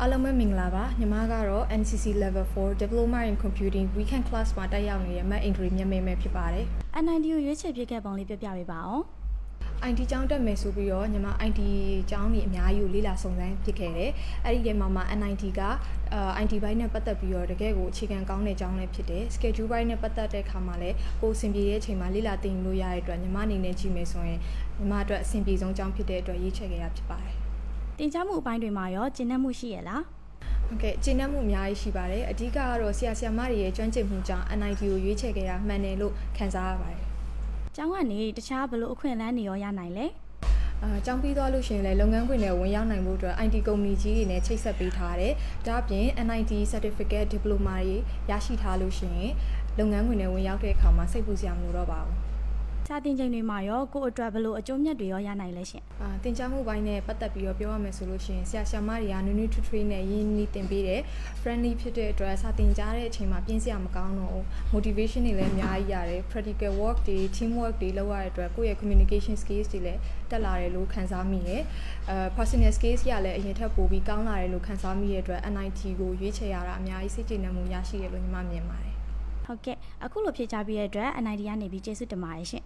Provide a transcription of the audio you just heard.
အားလုံးပဲမင်္ဂလာပါညီမကတော့ NCC Level 4 Diploma in Computing Weekend Class မှာတက်ရောက်နေတဲ့မတ်အင်ဒရီမြတ်မေမဲ့ဖြစ်ပါတယ် NID ကိုရွေးချယ်ဖြစ်ခဲ့ပုံလေးပြပြပေးပါအောင် IT ကျောင်းတက်မယ်ဆိုပြီးတော့ညီမ IT ကျောင်းကြီးအများကြီးကိုလေ့လာစုံစမ်းဖြစ်ခဲ့တယ်အဲ့ဒီထဲမှာ NIT ကIT ဘိုင်းနဲ့ပတ်သက်ပြီးတော့တကယ်ကိုအခြေခံကောင်းတဲ့ကျောင်းလေးဖြစ်တယ် schedule ဘိုင်းနဲ့ပတ်သက်တဲ့အခါမှာလည်းကိုယ်အဆင်ပြေတဲ့အချိန်မှာလေ့လာသင်ယူလို့ရတဲ့အတွက်ညီမအနေနဲ့ကြည့်မယ်ဆိုရင်ညီမအတွက်အဆင်ပြေဆုံးကျောင်းဖြစ်တဲ့အတွက်ရွေးချယ်ခဲ့ရဖြစ်ပါတယ် တင်ကြားမှုအပိုင်းတွေမှာရောကျင့်တတ်မှုရှိရလား ဟုတ်ကဲ့ကျင့်တတ်မှုအများကြီးရှိပါတယ်အဓိကကတော့ဆရာမတွေရဲ့ကျွမ်းကျင်မှုကြောင့် NIT ကိုရွေးချယ်ခဲ့ရမှန်တယ်လို့ခံစားရပါတယ် ကျောင်းကနေတခြားဘလို့အခွင့်အလမ်းတွေရောရနိုင်လဲ ကျောင်းပြီးသွားလို့ရှိရင်လည်းလုပ်ငန်းခွင်တွေဝင်ရောက်နိုင်ဖို့အတွက် IT ကုမ္ပဏီကြီးတွေနဲ့ချိတ်ဆက်ပေးထားတယ်ဒါအပြင် NIT Certificate Diploma တွေရရှိထားလို့ရှိရင်လုပ်ငန်းခွင်တွေဝင်ရောက်တဲ့အခါမှာစိတ်ပူစရာမလိုတော့ပါဘူး စာသင်ချိန်တွေမှာရောကိုယ့်အတွက်ဘလို့အကျိုးမြတ်တွေရောရနိုင်လဲရှင် သင်ကြားမှုပိုင်းနဲ့ပတ်သက်ပြီးတော့ပြောရမယ်ဆိုလို့ရှိရင်ဆရာမတွေကနူးနူးထွေးထွေးနဲ့ရင်းနှီးတင်ပေးတယ် friendly ဖြစ်တဲ့အတွက်စာသင်ကြားတဲ့အချိန်မှာပြင်းစရာမကောင်းတော့ဘူး motivation တွေလည်းအများကြီးရတယ် practical work တွေ team work တွေလုပ်ရတဲ့အတွက်ကိုယ့်ရဲ့ communication skills တွေလည်းတက်လာတယ်လို့ခံစားမိတယ်personal skills ကလည်းအရင်ထက်ပိုပြီးကောင်းလာတယ်လို့ခံစားမိတဲ့အတွက် NIT ကိုရွေးချယ်ရတာအများကြီးစိတ်ကျေနပ်မှုရရှိတယ်လို့ညီမမြင်ပါတယ် ဟုတ်ကဲ့အခုလိုဖြေချပေးတဲ့အတွက် NID ကနေပြီးကျေးဇူးတင်ပါတယ်ရှင်